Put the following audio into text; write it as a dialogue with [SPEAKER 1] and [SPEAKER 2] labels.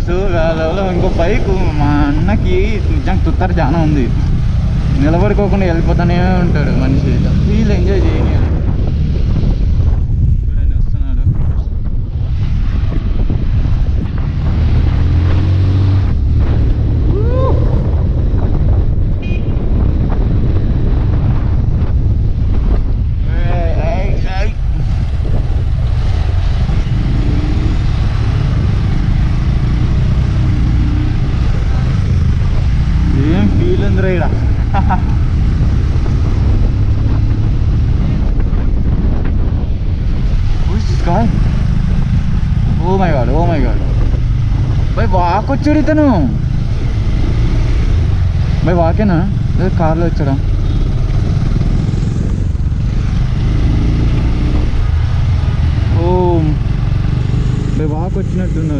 [SPEAKER 1] So ఇంకో bike మా అన్నకి నిజంగా తుత్తర చాలా ఉంది. నిలబడుకోకుండా వెళ్ళిపోతానే ఉంటాడు మనిషి. ఫీల్ ఎంజాయ్ చేయని చూడండి వస్తున్నాడు. ఏం ఫీల్ ఉందిరా ఇక్కడ. Oh my God, oh my God. By walk వచ్చాడు ఇతను. బై వాకేనా లేదా కార్లో వచ్చాడా? ఓ బై వాక్ వచ్చినట్టున్నారు.